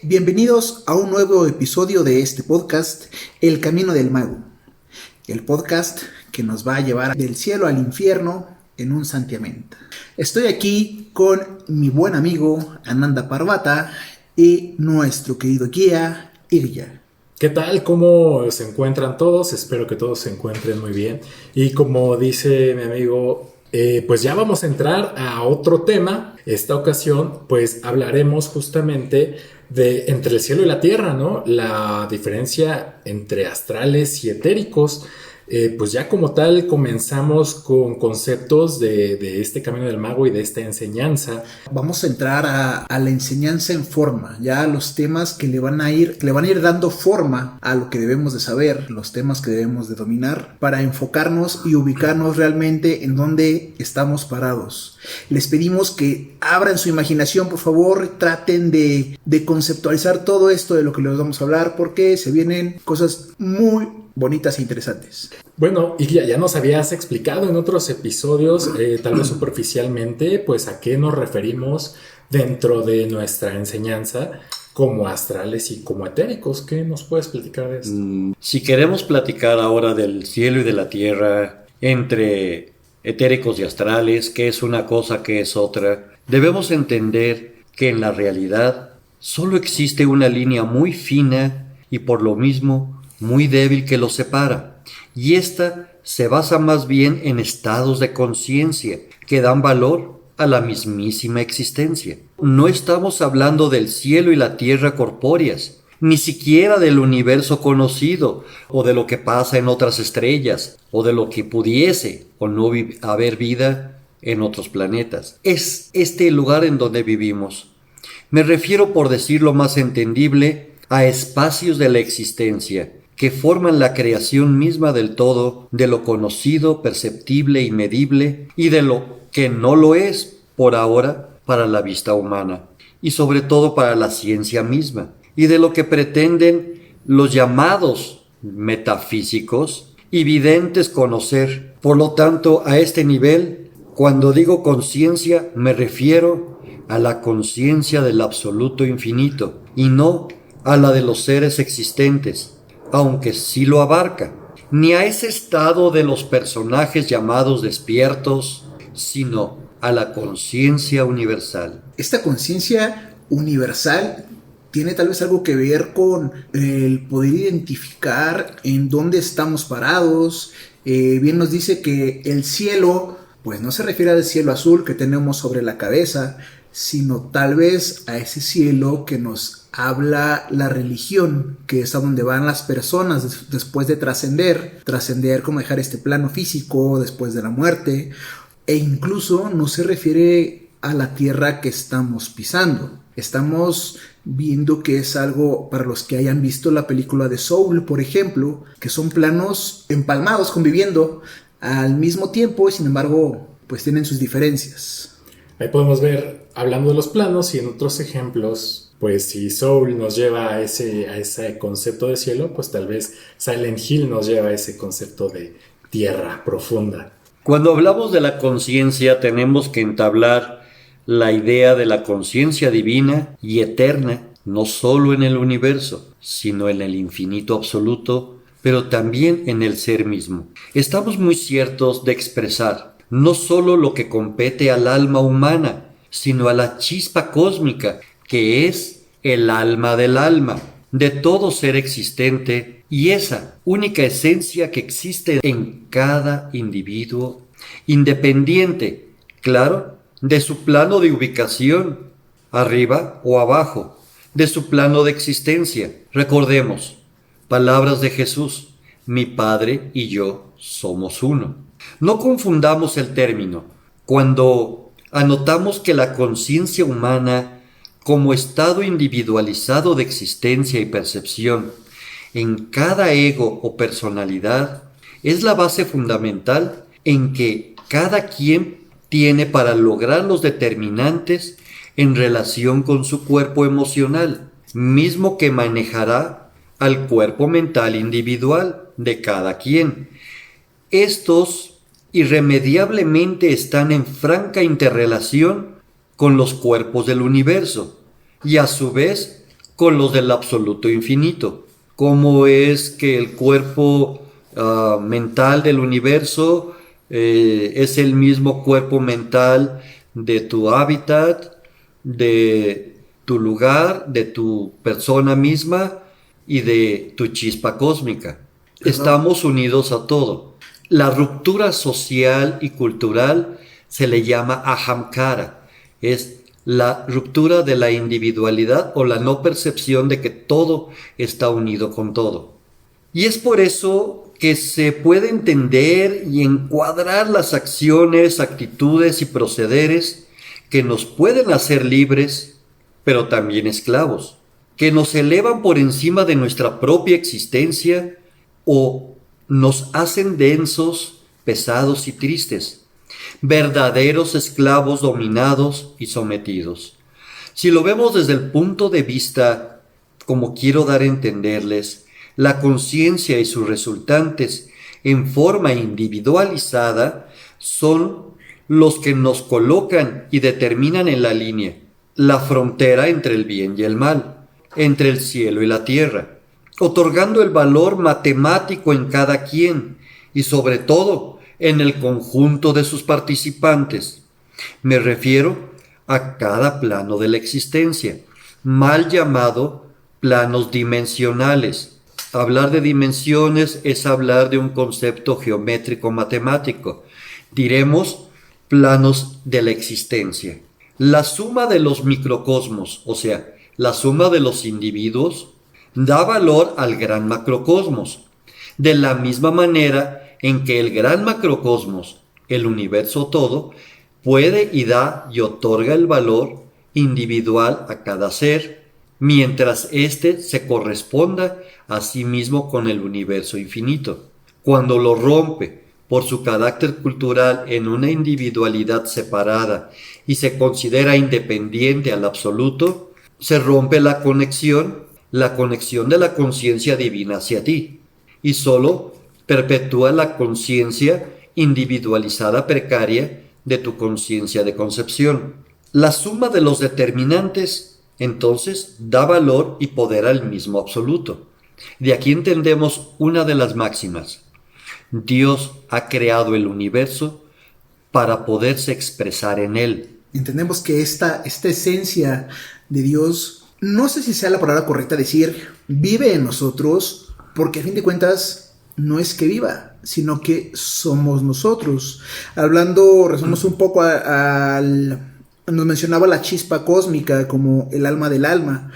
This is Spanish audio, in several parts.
Bienvenidos a un nuevo episodio de este podcast, El Camino del Mago. El podcast que nos va a llevar del cielo al infierno en un santiamén. Estoy aquí con mi buen amigo Ananda Parvata y nuestro querido guía Irja. ¿Qué tal? ¿Cómo se encuentran todos? Espero que todos se encuentren muy bien. Y como dice mi amigo, pues ya vamos a entrar a otro tema. Esta ocasión, pues hablaremos justamente de entre el cielo y la tierra, ¿no? La diferencia entre astrales y etéricos. Pues ya como tal comenzamos con conceptos de este camino del mago y de esta enseñanza. Vamos a entrar a la enseñanza en forma, ya a los temas que le van a ir dando forma a lo que debemos de saber, los temas que debemos de dominar, para enfocarnos y ubicarnos realmente en donde estamos parados. Les pedimos que abran su imaginación, por favor, traten de conceptualizar todo esto de lo que les vamos a hablar, porque se vienen cosas muy bonitas e interesantes. Bueno, y ya nos habías explicado en otros episodios, tal vez superficialmente, pues a qué nos referimos dentro de nuestra enseñanza como astrales y como etéricos. ¿Qué nos puedes platicar de esto? Si queremos platicar ahora del cielo y de la tierra, entre etéricos y astrales, qué es una cosa, qué es otra, debemos entender que en la realidad solo existe una línea muy fina y por lo mismo muy débil que los separa, y esta se basa más bien en estados de conciencia que dan valor a la mismísima existencia. No estamos hablando del cielo y la tierra corpóreas, ni siquiera del universo conocido, o de lo que pasa en otras estrellas, o de lo que pudiese o no haber vida en otros planetas. Es este el lugar en donde vivimos. Me refiero, por decirlo más entendible, a espacios de la existencia que forman la creación misma del todo, de lo conocido, perceptible y medible, y de lo que no lo es, por ahora, para la vista humana, y sobre todo para la ciencia misma, y de lo que pretenden los llamados metafísicos y videntes conocer. Por lo tanto, a este nivel, cuando digo conciencia, me refiero a la conciencia del absoluto infinito, y no a la de los seres existentes, aunque sí lo abarca, ni a ese estado de los personajes llamados despiertos, sino a la conciencia universal. Esta conciencia universal tiene tal vez algo que ver con el poder identificar en dónde estamos parados. Bien nos dice que el cielo, pues no se refiere al cielo azul que tenemos sobre la cabeza, sino tal vez a ese cielo que nos habla la religión, que es a donde van las personas después de trascender como dejar este plano físico después de la muerte, e incluso no se refiere a la tierra que estamos pisando. Estamos viendo que es algo, para los que hayan visto la película de Soul, por ejemplo, que son planos empalmados conviviendo al mismo tiempo y sin embargo pues tienen sus diferencias. Ahí podemos ver, hablando de los planos y en otros ejemplos, pues si Soul nos lleva a ese concepto de cielo, pues tal vez Silent Hill nos lleva a ese concepto de tierra profunda. Cuando hablamos de la conciencia, tenemos que entablar la idea de la conciencia divina y eterna, no solo en el universo, sino en el infinito absoluto, pero también en el ser mismo. Estamos muy ciertos de expresar no solo lo que compete al alma humana, sino a la chispa cósmica, que es el alma del alma, de todo ser existente, y esa única esencia que existe en cada individuo, independiente, claro, de su plano de ubicación, arriba o abajo, de su plano de existencia. Recordemos, palabras de Jesús: mi Padre y yo somos uno. No confundamos el término. Cuando anotamos que la conciencia humana, como estado individualizado de existencia y percepción, en cada ego o personalidad, es la base fundamental en que cada quien tiene para lograr los determinantes en relación con su cuerpo emocional, mismo que manejará al cuerpo mental individual de cada quien. Estos irremediablemente están en franca interrelación con los cuerpos del universo y a su vez con los del absoluto infinito. Cómo es que el cuerpo mental del universo es el mismo cuerpo mental de tu hábitat, de tu lugar, de tu persona misma y de tu chispa cósmica. Estamos unidos a todo. La ruptura social y cultural se le llama ahamkara. Es la ruptura de la individualidad o la no percepción de que todo está unido con todo. Y es por eso que se puede entender y encuadrar las acciones, actitudes y procederes que nos pueden hacer libres, pero también esclavos, que nos elevan por encima de nuestra propia existencia o nos hacen densos, pesados y tristes, verdaderos esclavos dominados y sometidos. Si lo vemos desde el punto de vista, como quiero dar a entenderles, la conciencia y sus resultantes en forma individualizada son los que nos colocan y determinan en la línea, la frontera entre el bien y el mal, entre el cielo y la tierra, otorgando el valor matemático en cada quien y sobre todo en el conjunto de sus participantes. Me refiero a cada plano de la existencia, mal llamado planos dimensionales. Hablar de dimensiones es hablar de un concepto geométrico matemático. Diremos planos de la existencia. La suma de los microcosmos, o sea, la suma de los individuos, da valor al gran macrocosmos, de la misma manera en que el gran macrocosmos, el universo todo, puede y da y otorga el valor individual a cada ser, mientras éste se corresponda a sí mismo con el universo infinito. Cuando lo rompe por su carácter cultural en una individualidad separada y se considera independiente al absoluto, se rompe la conexión de la conciencia divina hacia ti, y solo perpetúa la conciencia individualizada precaria de tu conciencia de concepción. La suma de los determinantes, entonces, da valor y poder al mismo absoluto. De aquí entendemos una de las máximas. Dios ha creado el universo para poderse expresar en él. Entendemos que esta esencia de Dios, no sé si sea la palabra correcta decir, vive en nosotros, porque a fin de cuentas no es que viva, sino que somos nosotros. Hablando, resumimos un poco nos mencionaba la chispa cósmica como el alma del alma.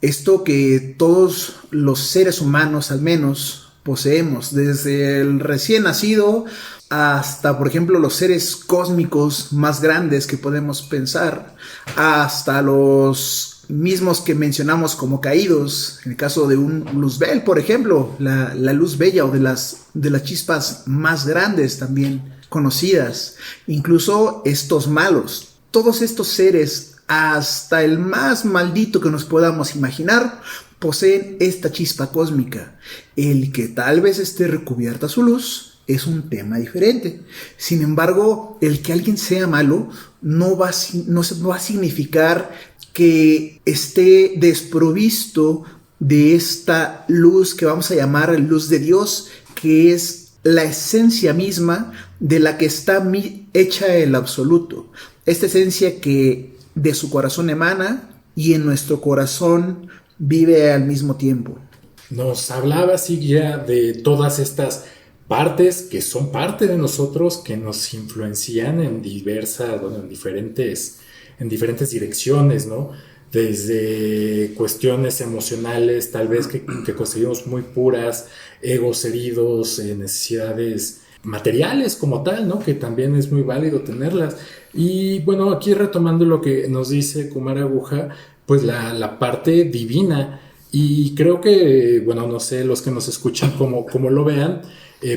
Esto que todos los seres humanos al menos poseemos, desde el recién nacido hasta, por ejemplo, los seres cósmicos más grandes que podemos pensar, hasta los mismos que mencionamos como caídos, en el caso de un Luzbel, por ejemplo, la luz bella o de las chispas más grandes también conocidas, incluso estos malos. Todos estos seres, hasta el más maldito que nos podamos imaginar, poseen esta chispa cósmica. El que tal vez esté recubierta su luz es un tema diferente. Sin embargo, el que alguien sea malo no va a significar que esté desprovisto de esta luz que vamos a llamar luz de Dios, que es la esencia misma de la que está hecha el absoluto. Esta esencia que de su corazón emana y en nuestro corazón vive al mismo tiempo. Nos hablaba así ya de todas estas partes que son parte de nosotros, que nos influencian en diferentes direcciones, ¿no? Desde cuestiones emocionales, tal vez que conseguimos muy puras, egos heridos, necesidades materiales como tal, ¿no? Que también es muy válido tenerlas. Y bueno, aquí retomando lo que nos dice Kumar Aguja, pues la parte divina. Y creo que, bueno, no sé los que nos escuchan cómo lo vean,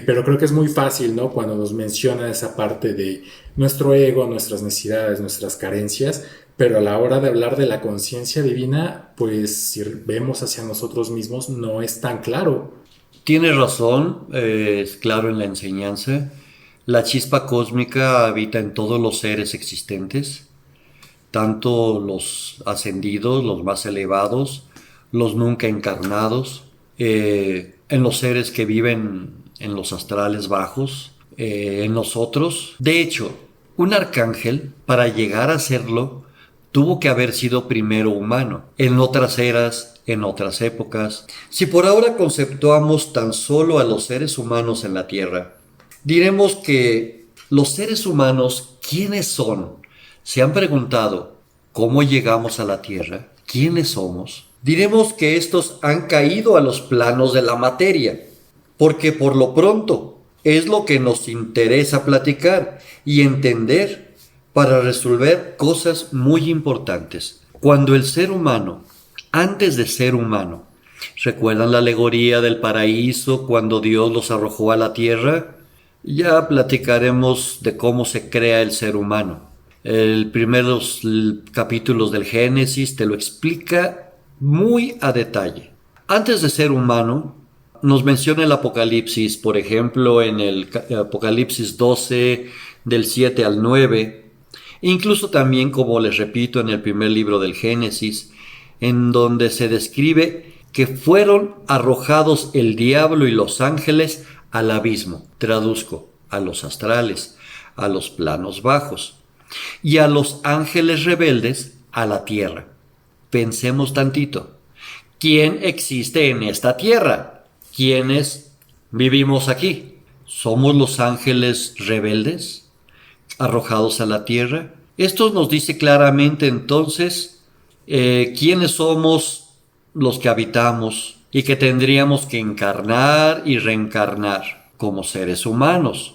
pero creo que es muy fácil, ¿no? Cuando nos menciona esa parte de nuestro ego, nuestras necesidades, nuestras carencias, pero a la hora de hablar de la conciencia divina, pues si vemos hacia nosotros mismos, no es tan claro. Tienes razón, es claro en la enseñanza. La chispa cósmica habita en todos los seres existentes, tanto los ascendidos, los más elevados, los nunca encarnados, en los seres que viven en los astrales bajos, en nosotros. De hecho, un arcángel, para llegar a serlo, tuvo que haber sido primero humano, en otras eras, en otras épocas. Si por ahora conceptuamos tan solo a los seres humanos en la Tierra, diremos que los seres humanos, ¿quiénes son? ¿Se han preguntado cómo llegamos a la Tierra? ¿Quiénes somos? Diremos que estos han caído a los planos de la materia, porque por lo pronto es lo que nos interesa platicar y entender para resolver cosas muy importantes. Cuando el ser humano, antes de ser humano, ¿recuerdan la alegoría del paraíso cuando Dios los arrojó a la tierra? Ya platicaremos de cómo se crea el ser humano. El primeros capítulos del Génesis te lo explica muy a detalle. Antes de ser humano, nos menciona el Apocalipsis, por ejemplo, en el Apocalipsis 12, del 7 al 9, incluso también, como les repito, en el primer libro del Génesis, en donde se describe que fueron arrojados el diablo y los ángeles al abismo, traduzco, a los astrales, a los planos bajos, y a los ángeles rebeldes a la tierra. Pensemos tantito. ¿Quién existe en esta tierra? ¿Quiénes vivimos aquí? ¿Somos los ángeles rebeldes arrojados a la tierra? Esto nos dice claramente entonces quiénes somos los que habitamos y que tendríamos que encarnar y reencarnar como seres humanos.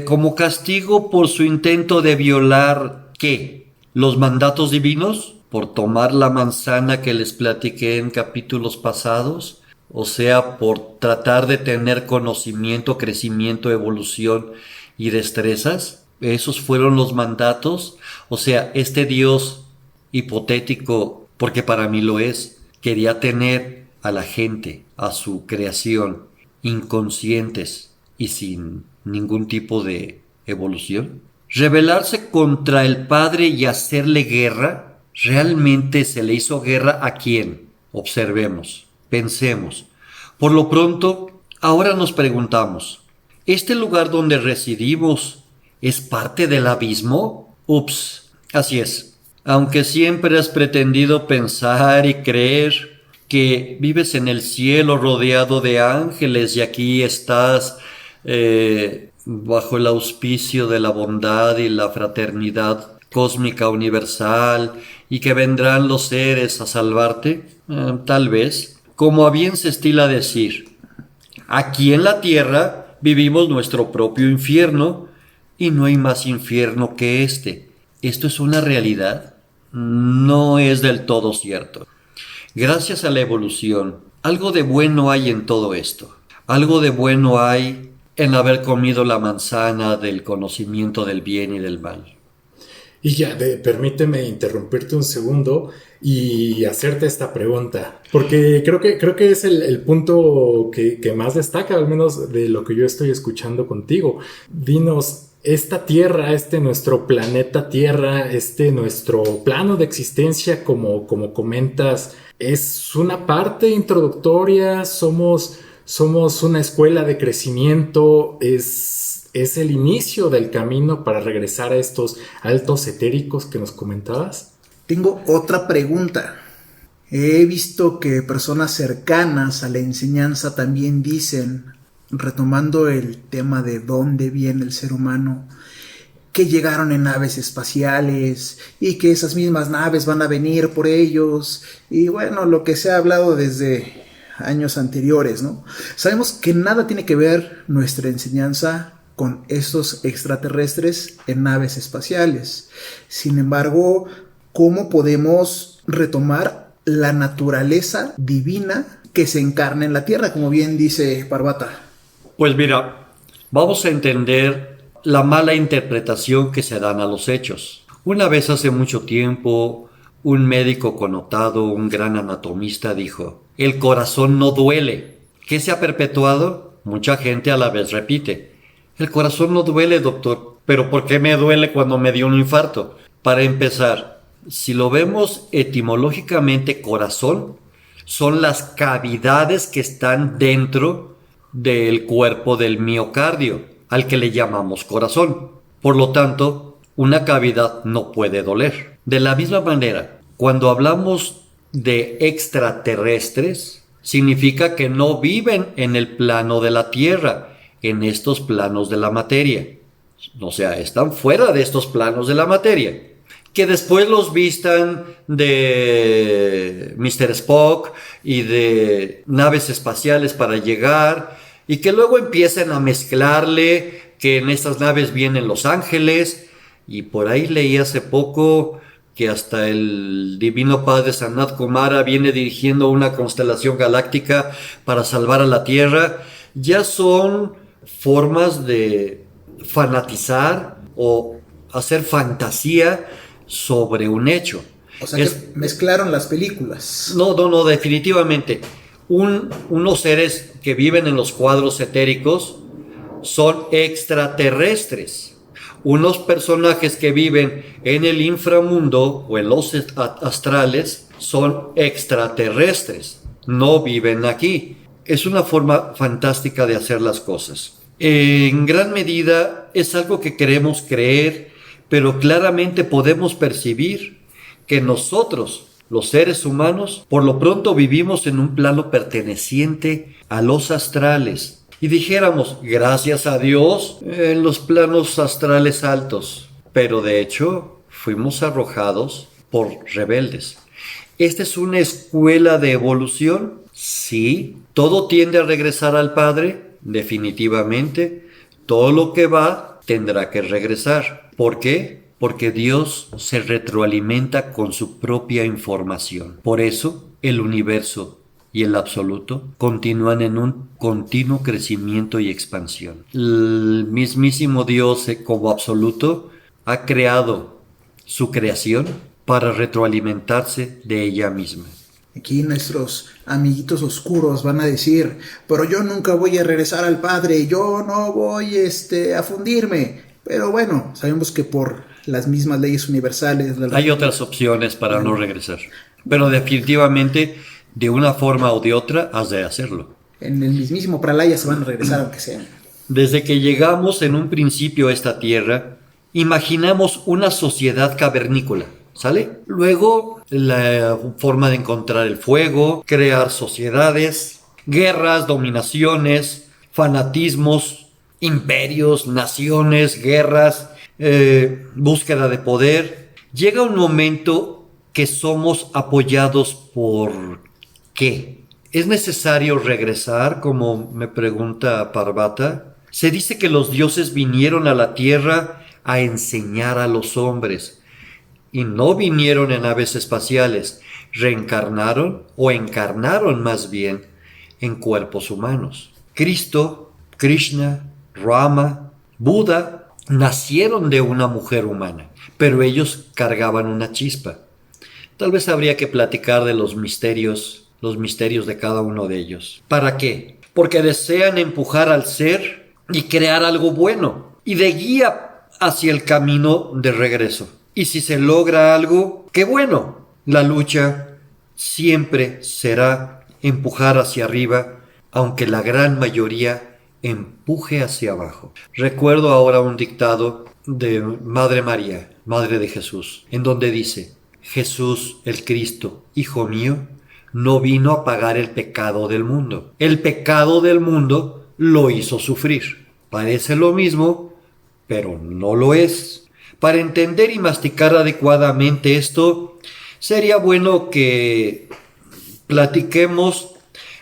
Como castigo por su intento de violar, ¿qué? ¿Los mandatos divinos? ¿Por tomar la manzana que les platiqué en capítulos pasados? O sea, por tratar de tener conocimiento, crecimiento, evolución y destrezas. ¿Esos fueron los mandatos? O sea, este Dios hipotético, porque para mí lo es, quería tener a la gente, a su creación, inconscientes y sin ningún tipo de evolución. ¿Rebelarse contra el Padre y hacerle guerra? ¿Realmente se le hizo guerra a quién? Observemos, pensemos. Por lo pronto, ahora nos preguntamos, ¿este lugar donde residimos es parte del abismo? Ups, así es. Aunque siempre has pretendido pensar y creer que vives en el cielo rodeado de ángeles y aquí estás bajo el auspicio de la bondad y la fraternidad cósmica universal y que vendrán los seres a salvarte, tal vez, como a bien se estila decir, aquí en la tierra vivimos nuestro propio infierno y no hay más infierno que este. ¿Esto es una realidad? No es del todo cierto. Gracias a la evolución, algo de bueno hay en todo esto. Algo de bueno hay en haber comido la manzana del conocimiento del bien y del mal. Y ya, permíteme interrumpirte un segundo y hacerte esta pregunta, porque creo que es el punto que más destaca, al menos de lo que yo estoy escuchando contigo. Dinos, esta Tierra, nuestro planeta Tierra, nuestro plano de existencia, como comentas, ¿es una parte introductoria? ¿Somos una escuela de crecimiento? ¿Es el inicio del camino para regresar a estos altos etéricos que nos comentabas? Tengo otra pregunta. He visto que personas cercanas a la enseñanza también dicen, retomando el tema de dónde viene el ser humano, que llegaron en naves espaciales y que esas mismas naves van a venir por ellos. Y bueno, lo que se ha hablado desde años anteriores, ¿no? Sabemos que nada tiene que ver nuestra enseñanza con estos extraterrestres en naves espaciales. Sin embargo, ¿cómo podemos retomar la naturaleza divina que se encarna en la Tierra, como bien dice Parvata? Pues mira, vamos a entender la mala interpretación que se dan a los hechos. Una vez hace mucho tiempo, un médico connotado, un gran anatomista, dijo: el corazón no duele. ¿Qué se ha perpetuado? Mucha gente a la vez repite: el corazón no duele, doctor. ¿Pero por qué me duele cuando me dio un infarto? Para empezar, si lo vemos etimológicamente, corazón son las cavidades que están dentro del cuerpo del miocardio, al que le llamamos corazón. Por lo tanto, una cavidad no puede doler. De la misma manera, cuando hablamos de extraterrestres, significa que no viven en el plano de la Tierra, en estos planos de la materia. O sea, están fuera de estos planos de la materia. Que después los vistan de Mr. Spock y de naves espaciales para llegar, y que luego empiecen a mezclarle que en estas naves vienen los ángeles, y por ahí leí hace poco que hasta el Divino Padre Sanat Kumara viene dirigiendo una constelación galáctica para salvar a la Tierra. Ya son formas de fanatizar o hacer fantasía sobre un hecho. O sea, que mezclaron las películas. No, definitivamente. Unos seres que viven en los cuadros etéricos son extraterrestres. Unos personajes que viven en el inframundo o en los astrales son extraterrestres. No viven aquí. Es una forma fantástica de hacer las cosas. En gran medida es algo que queremos creer, pero claramente podemos percibir que nosotros, los seres humanos, por lo pronto vivimos en un plano perteneciente a los astrales. Y dijéramos, gracias a Dios, en los planos astrales altos. Pero de hecho, fuimos arrojados por rebeldes. ¿Esta es una escuela de evolución? Sí. ¿Todo tiende a regresar al Padre? Definitivamente. Todo lo que va tendrá que regresar. ¿Por qué? Porque Dios se retroalimenta con su propia información. Por eso, el universo y el absoluto continúan en un continuo crecimiento y expansión. El mismísimo Dios, como absoluto, ha creado su creación para retroalimentarse de ella misma. Aquí nuestros amiguitos oscuros van a decir, pero yo nunca voy a regresar al Padre, yo no voy a fundirme. Pero bueno, sabemos que por las mismas leyes universales... Hay otras opciones para no regresar. Pero definitivamente, de una forma o de otra, has de hacerlo. En el mismísimo Pralaya se van a regresar aunque sea. Desde que llegamos en un principio a esta tierra, imaginamos una sociedad cavernícola, ¿sale? Luego, la forma de encontrar el fuego, crear sociedades, guerras, dominaciones, fanatismos, imperios, naciones, guerras, búsqueda de poder. Llega un momento que somos apoyados por ¿qué? ¿Es necesario regresar, como me pregunta Parvata? Se dice que los dioses vinieron a la tierra a enseñar a los hombres y no vinieron en naves espaciales, reencarnaron o encarnaron más bien en cuerpos humanos. Cristo, Krishna, Rama, Buda nacieron de una mujer humana, pero ellos cargaban una chispa. Tal vez habría que platicar de los misterios de cada uno de ellos. ¿Para qué? Porque desean empujar al ser y crear algo bueno y de guía hacia el camino de regreso. Y si se logra algo, ¡qué bueno! La lucha siempre será empujar hacia arriba, aunque la gran mayoría empuje hacia abajo. Recuerdo ahora un dictado de Madre María, Madre de Jesús, en donde dice: Jesús, el Cristo, Hijo mío, no vino a pagar el pecado del mundo. El pecado del mundo lo hizo sufrir. Parece lo mismo, pero no lo es. Para entender y masticar adecuadamente esto, sería bueno que platiquemos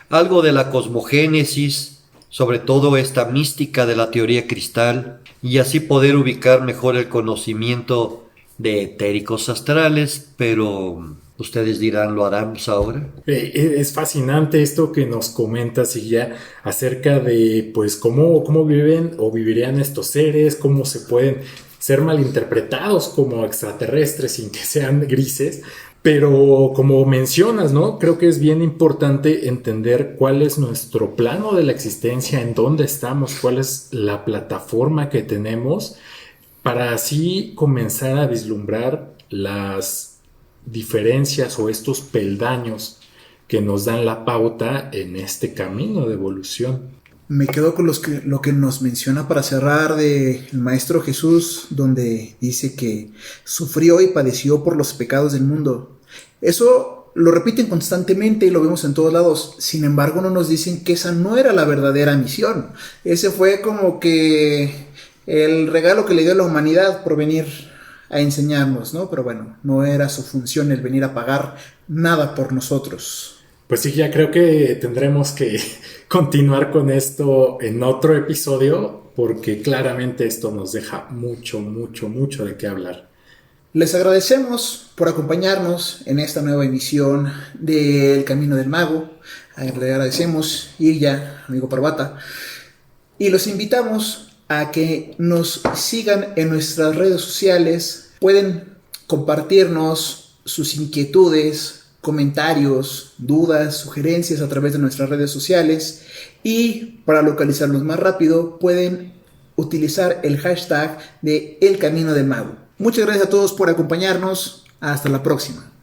algo de la cosmogénesis, sobre todo esta mística de la teoría cristal, y así poder ubicar mejor el conocimiento de etéricos astrales, pero ustedes dirán, ¿lo haremos ahora? Es fascinante esto que nos comentas, y ya acerca de pues cómo viven o vivirían estos seres, cómo se pueden ser malinterpretados como extraterrestres sin que sean grises. Pero como mencionas, ¿no? Creo que es bien importante entender cuál es nuestro plano de la existencia, en dónde estamos, cuál es la plataforma que tenemos, para así comenzar a vislumbrar las diferencias o estos peldaños que nos dan la pauta en este camino de evolución. Me quedo con lo que nos menciona para cerrar del Maestro Jesús, donde dice que sufrió y padeció por los pecados del mundo. Eso lo repiten constantemente y lo vemos en todos lados. Sin embargo, no nos dicen que esa no era la verdadera misión. Ese fue como que el regalo que le dio a la humanidad por venir a enseñarnos, ¿no? Pero bueno, no era su función el venir a pagar nada por nosotros. Pues sí, ya creo que tendremos que continuar con esto en otro episodio, porque claramente esto nos deja mucho de qué hablar. Les agradecemos por acompañarnos en esta nueva emisión del Camino del Mago. Le agradecemos, Irya, amigo Parvata, y los invitamos a que nos sigan en nuestras redes sociales. Pueden compartirnos sus inquietudes, comentarios, dudas, sugerencias a través de nuestras redes sociales, y para localizarlos más rápido pueden utilizar el hashtag de El Camino del Mago. Muchas gracias a todos por acompañarnos. Hasta la próxima.